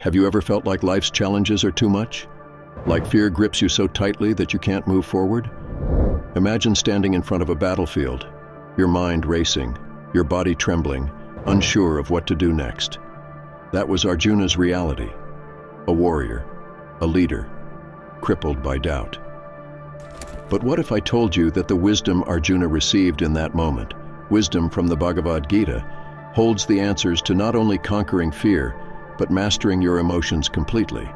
Have you ever felt like life's challenges are too much? Like fear grips you so tightly that you can't move forward? Imagine standing in front of a battlefield, your mind racing, your body trembling, unsure of what to do next. That was Arjuna's reality. A warrior, a leader, crippled by doubt. But what if I told you that the wisdom Arjuna received in that moment, wisdom from the Bhagavad Gita, holds the answers to not only conquering fear, but mastering your emotions completely?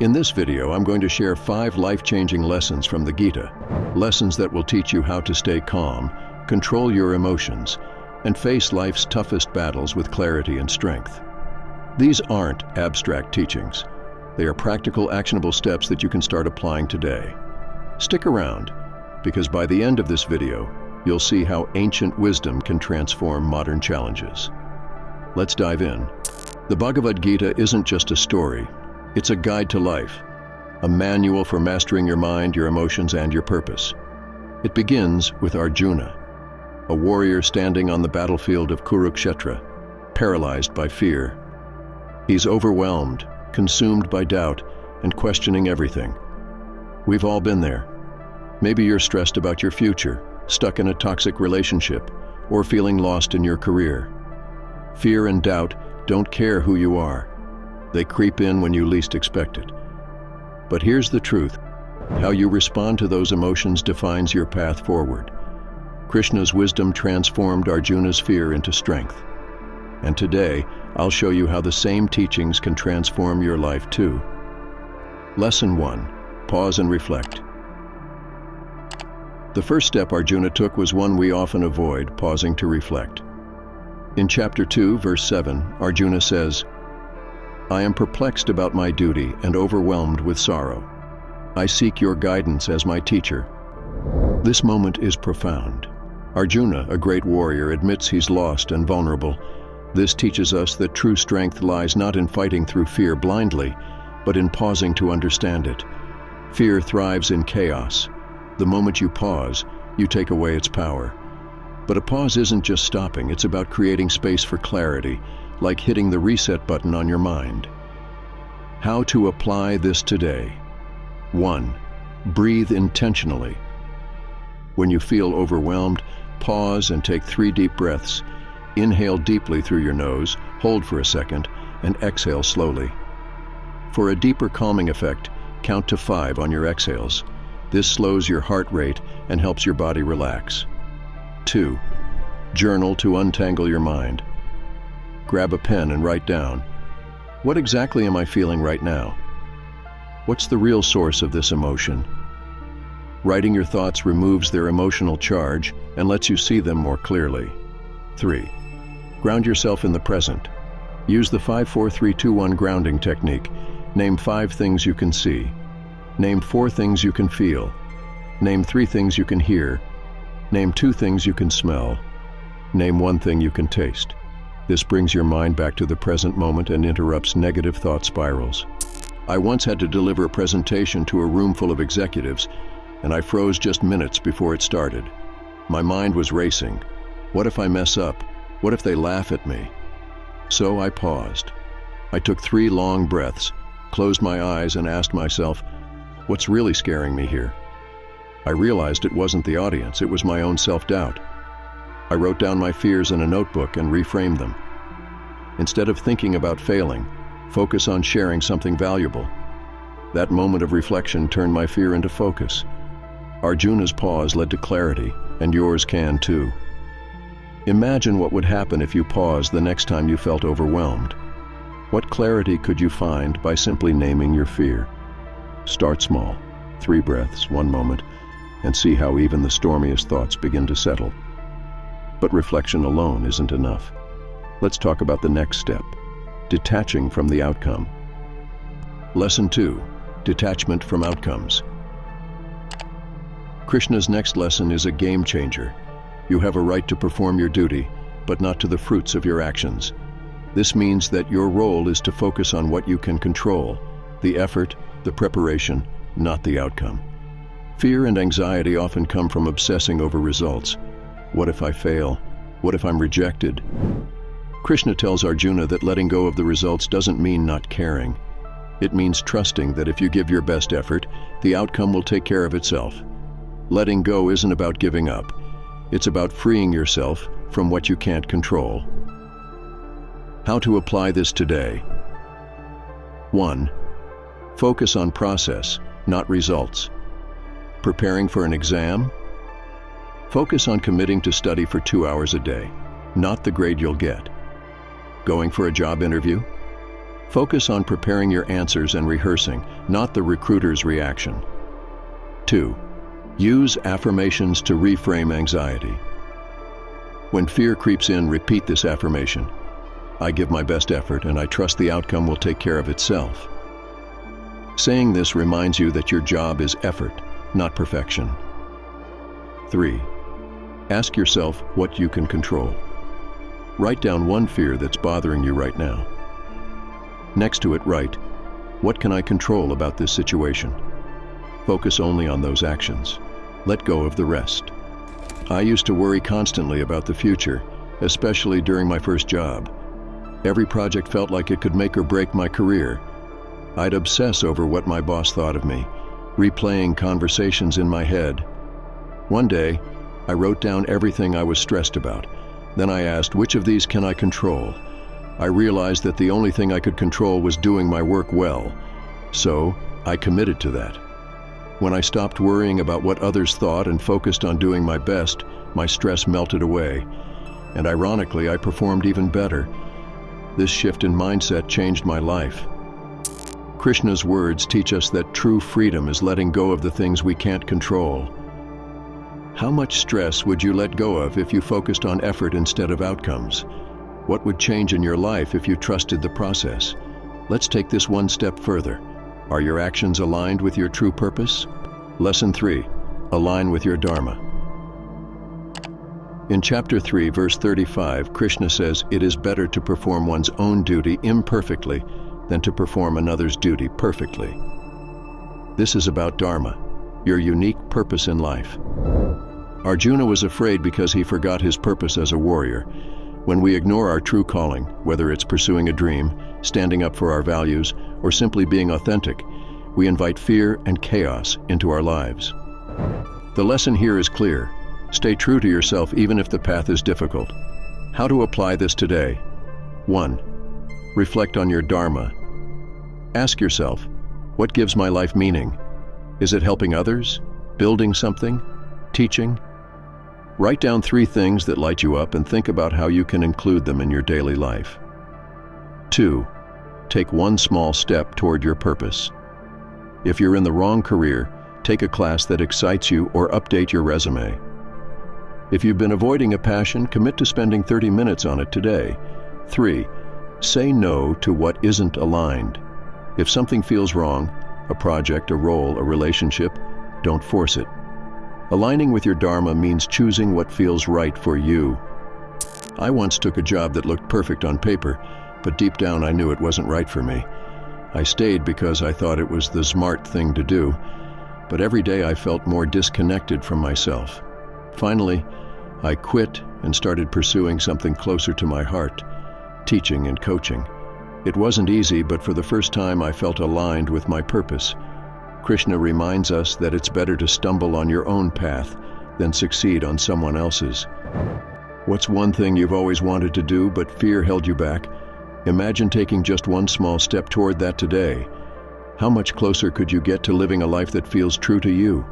In this video, I'm going to share 5 life-changing lessons from the Gita, lessons that will teach you how to stay calm, control your emotions, and face life's toughest battles with clarity and strength. These aren't abstract teachings. They are practical, actionable steps that you can start applying today. Stick around, because by the end of this video, you'll see how ancient wisdom can transform modern challenges. Let's dive in. The Bhagavad Gita isn't just a story. It's a guide to life, a manual for mastering your mind, your emotions, and your purpose. It begins with Arjuna, a warrior standing on the battlefield of Kurukshetra, paralyzed by fear. He's overwhelmed, consumed by doubt, and questioning everything. We've all been there. Maybe you're stressed about your future, stuck in a toxic relationship, or feeling lost in your career. Fear and doubt don't care who you are. They creep in when you least expect it. But here's the truth. How you respond to those emotions defines your path forward. Krishna's wisdom transformed Arjuna's fear into strength. And today, I'll show you how the same teachings can transform your life too. Lesson 1. Pause and reflect. The first step Arjuna took was one we often avoid, pausing to reflect. In chapter 2, verse 7, Arjuna says, "I am perplexed about my duty and overwhelmed with sorrow. I seek your guidance as my teacher." This moment is profound. Arjuna, a great warrior, admits he's lost and vulnerable. This teaches us that true strength lies not in fighting through fear blindly, but in pausing to understand it. Fear thrives in chaos. The moment you pause, you take away its power. But a pause isn't just stopping, it's about creating space for clarity, like hitting the reset button on your mind. How to apply this today? 1. Breathe intentionally. When you feel overwhelmed, pause and take 3 deep breaths. Inhale deeply through your nose, hold for a second, and exhale slowly. For a deeper calming effect, count to 5 on your exhales. This slows your heart rate and helps your body relax. 2. Journal to untangle your mind. Grab a pen and write down, what exactly am I feeling right now? What's the real source of this emotion? Writing your thoughts removes their emotional charge and lets you see them more clearly. 3. Ground yourself in the present. Use the 5-4-3-2-1 grounding technique. Name 5 things you can see. Name 4 things you can feel. Name 3 things you can hear. Name 2 things you can smell. Name 1 thing you can taste. This brings your mind back to the present moment and interrupts negative thought spirals. I once had to deliver a presentation to a room full of executives, and I froze just minutes before it started. My mind was racing. What if I mess up? What if they laugh at me? So I paused. I took 3 long breaths, closed my eyes, and asked myself, what's really scaring me here? I realized it wasn't the audience, it was my own self-doubt. I wrote down my fears in a notebook and reframed them. Instead of thinking about failing, focus on sharing something valuable. That moment of reflection turned my fear into focus. Arjuna's pause led to clarity, and yours can too. Imagine what would happen if you paused the next time you felt overwhelmed. What clarity could you find by simply naming your fear? Start small, 3 breaths, 1 moment, and see how even the stormiest thoughts begin to settle. But reflection alone isn't enough. Let's talk about the next step, detaching from the outcome. Lesson 2, detachment from outcomes. Krishna's next lesson is a game changer. You have a right to perform your duty, but not to the fruits of your actions. This means that your role is to focus on what you can control, the effort, the preparation, not the outcome. Fear and anxiety often come from obsessing over results. What if I fail? What if I'm rejected? Krishna tells Arjuna that letting go of the results doesn't mean not caring. It means trusting that if you give your best effort, the outcome will take care of itself. Letting go isn't about giving up. It's about freeing yourself from what you can't control. How to apply this today? 1. Focus on process, not results. Preparing for an exam? Focus on committing to study for 2 hours a day, not the grade you'll get. Going for a job interview? Focus on preparing your answers and rehearsing, not the recruiter's reaction. 2. Use affirmations to reframe anxiety. When fear creeps in, repeat this affirmation. I give my best effort and I trust the outcome will take care of itself. Saying this reminds you that your job is effort, not perfection. 3. Ask yourself what you can control. Write down one fear that's bothering you right now. Next to it, write, what can I control about this situation? Focus only on those actions. Let go of the rest. I used to worry constantly about the future, especially during my first job. Every project felt like it could make or break my career. I'd obsess over what my boss thought of me, replaying conversations in my head. One day, I wrote down everything I was stressed about. Then I asked, which of these can I control? I realized that the only thing I could control was doing my work well. So, I committed to that. When I stopped worrying about what others thought and focused on doing my best, my stress melted away. And ironically, I performed even better. This shift in mindset changed my life. Krishna's words teach us that true freedom is letting go of the things we can't control. How much stress would you let go of if you focused on effort instead of outcomes? What would change in your life if you trusted the process? Let's take this one step further. Are your actions aligned with your true purpose? Lesson 3. Align with your Dharma. In chapter 3, verse 35, Krishna says, it is better to perform one's own duty imperfectly than to perform another's duty perfectly. This is about Dharma, your unique purpose in life. Arjuna was afraid because he forgot his purpose as a warrior. When we ignore our true calling, whether it's pursuing a dream, standing up for our values, or simply being authentic, we invite fear and chaos into our lives. The lesson here is clear. Stay true to yourself even if the path is difficult. How to apply this today? 1. Reflect on your Dharma. Ask yourself, what gives my life meaning? Is it helping others? Building something? Teaching? Write down 3 things that light you up and think about how you can include them in your daily life. 2. Take one small step toward your purpose. If you're in the wrong career, take a class that excites you or update your resume. If you've been avoiding a passion, commit to spending 30 minutes on it today. 3. Say no to what isn't aligned. If something feels wrong, a project, a role, a relationship, don't force it. Aligning with your Dharma means choosing what feels right for you. I once took a job that looked perfect on paper, but deep down I knew it wasn't right for me. I stayed because I thought it was the smart thing to do, but every day I felt more disconnected from myself. Finally, I quit and started pursuing something closer to my heart, teaching and coaching. It wasn't easy, but for the first time I felt aligned with my purpose. Krishna reminds us that it's better to stumble on your own path than succeed on someone else's. What's one thing you've always wanted to do but fear held you back? Imagine taking just one small step toward that today. How much closer could you get to living a life that feels true to you?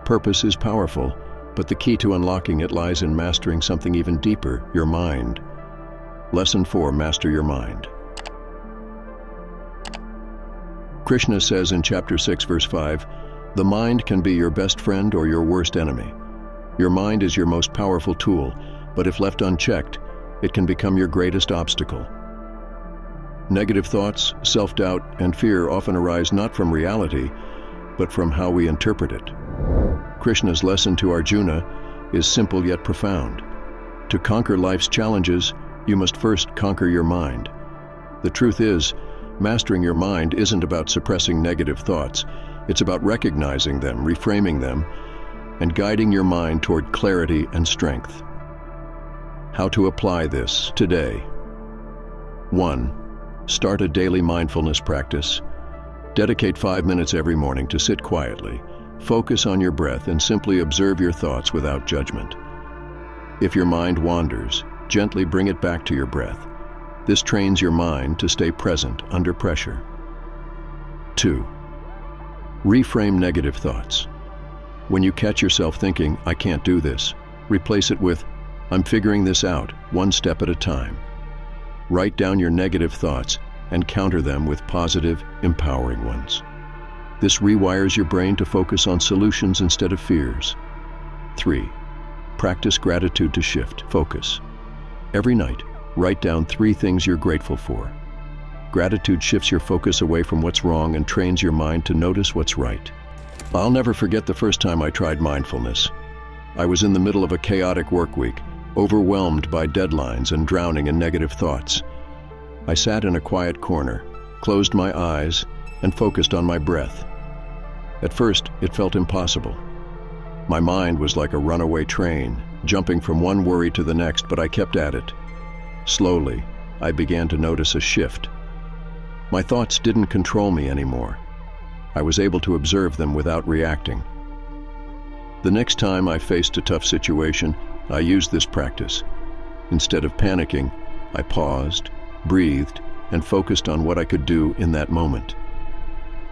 Purpose is powerful, but the key to unlocking it lies in mastering something even deeper, your mind. Lesson 4. Master your mind. Krishna says in chapter 6, verse 5, the mind can be your best friend or your worst enemy. Your mind is your most powerful tool, but if left unchecked, it can become your greatest obstacle. Negative thoughts, self-doubt, and fear often arise not from reality, but from how we interpret it. Krishna's lesson to Arjuna is simple yet profound. To conquer life's challenges, you must first conquer your mind. The truth is, mastering your mind isn't about suppressing negative thoughts. It's about recognizing them, reframing them, and guiding your mind toward clarity and strength. How to apply this today? 1. Start a daily mindfulness practice. Dedicate 5 minutes every morning to sit quietly, focus on your breath, and simply observe your thoughts without judgment. If your mind wanders, gently bring it back to your breath. This trains your mind to stay present under pressure. 2. Reframe negative thoughts. When you catch yourself thinking, "I can't do this," replace it with, "I'm figuring this out, one step at a time." Write down your negative thoughts and counter them with positive, empowering ones. This rewires your brain to focus on solutions instead of fears. 3. Practice gratitude to shift focus. Every night, write down 3 things you're grateful for. Gratitude shifts your focus away from what's wrong and trains your mind to notice what's right. I'll never forget the first time I tried mindfulness. I was in the middle of a chaotic work week, overwhelmed by deadlines and drowning in negative thoughts. I sat in a quiet corner, closed my eyes, and focused on my breath. At first, it felt impossible. My mind was like a runaway train, jumping from one worry to the next, but I kept at it. Slowly, I began to notice a shift. My thoughts didn't control me anymore. I was able to observe them without reacting. The next time I faced a tough situation, I used this practice. Instead of panicking, I paused, breathed, and focused on what I could do in that moment.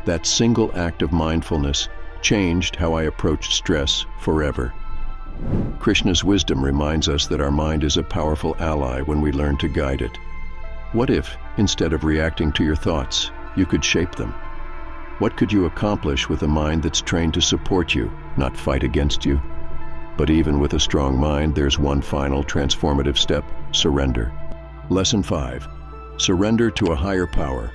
That single act of mindfulness changed how I approached stress forever. Krishna's wisdom reminds us that our mind is a powerful ally when we learn to guide it. What if, instead of reacting to your thoughts, you could shape them? What could you accomplish with a mind that's trained to support you, not fight against you? But even with a strong mind, there's one final transformative step: surrender. Lesson 5. Surrender to a higher power.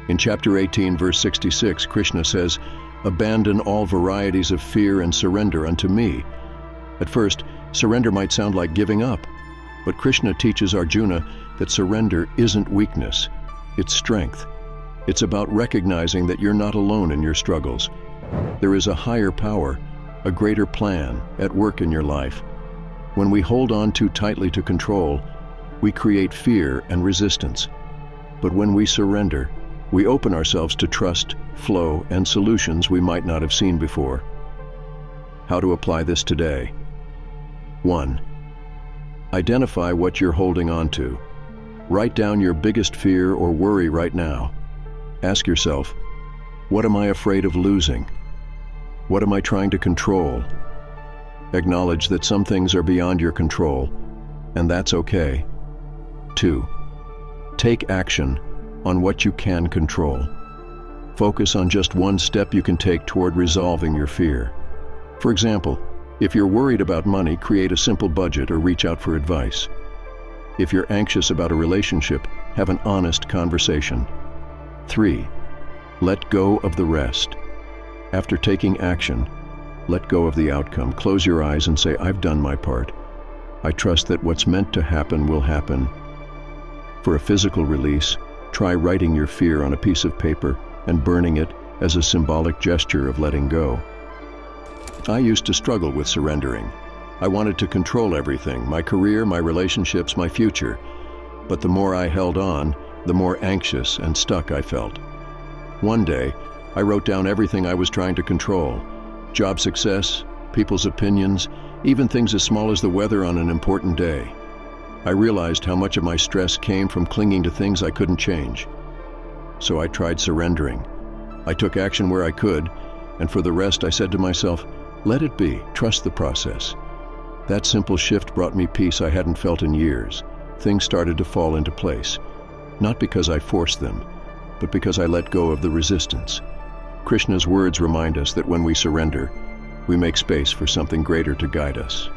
In chapter 18, verse 66, Krishna says, "Abandon all varieties of fear and surrender unto me." At first, surrender might sound like giving up, but Krishna teaches Arjuna that surrender isn't weakness, it's strength. It's about recognizing that you're not alone in your struggles. There is a higher power, a greater plan at work in your life. When we hold on too tightly to control, we create fear and resistance. But when we surrender, we open ourselves to trust, flow, and solutions we might not have seen before. How to apply this today? 1. Identify what you're holding on to. Write down your biggest fear or worry right now. Ask yourself, what am I afraid of losing? What am I trying to control? Acknowledge that some things are beyond your control, and that's okay. 2. Take action on what you can control. Focus on just one step you can take toward resolving your fear. For example, if you're worried about money, create a simple budget or reach out for advice. If you're anxious about a relationship, have an honest conversation. 3. Let go of the rest. After taking action, let go of the outcome. Close your eyes and say, "I've done my part. I trust that what's meant to happen will happen." For a physical release, try writing your fear on a piece of paper and burning it as a symbolic gesture of letting go. I used to struggle with surrendering. I wanted to control everything: my career, my relationships, my future. But the more I held on, the more anxious and stuck I felt. One day, I wrote down everything I was trying to control: job success, people's opinions, even things as small as the weather on an important day. I realized how much of my stress came from clinging to things I couldn't change. So I tried surrendering. I took action where I could, and for the rest I said to myself, "Let it be, trust the process." That simple shift brought me peace I hadn't felt in years. Things started to fall into place. Not because I forced them, but because I let go of the resistance. Krishna's words remind us that when we surrender, we make space for something greater to guide us.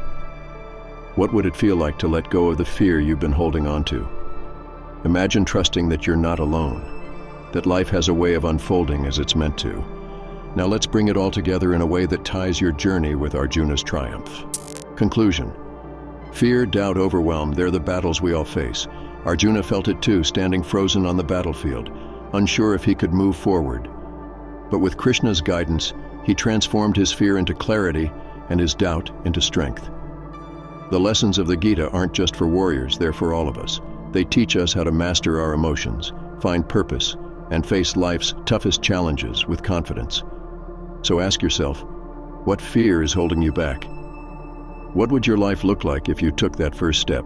What would it feel like to let go of the fear you've been holding on to? Imagine trusting that you're not alone, that life has a way of unfolding as it's meant to. Now let's bring it all together in a way that ties your journey with Arjuna's triumph. Conclusion. Fear, doubt, overwhelm, they're the battles we all face. Arjuna felt it too, standing frozen on the battlefield, unsure if he could move forward. But with Krishna's guidance, he transformed his fear into clarity and his doubt into strength. The lessons of the Gita aren't just for warriors, they're for all of us. They teach us how to master our emotions, find purpose, and face life's toughest challenges with confidence. So ask yourself, what fear is holding you back? What would your life look like if you took that first step?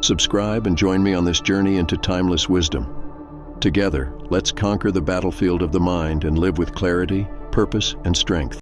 Subscribe and join me on this journey into timeless wisdom. Together, let's conquer the battlefield of the mind and live with clarity, purpose, and strength.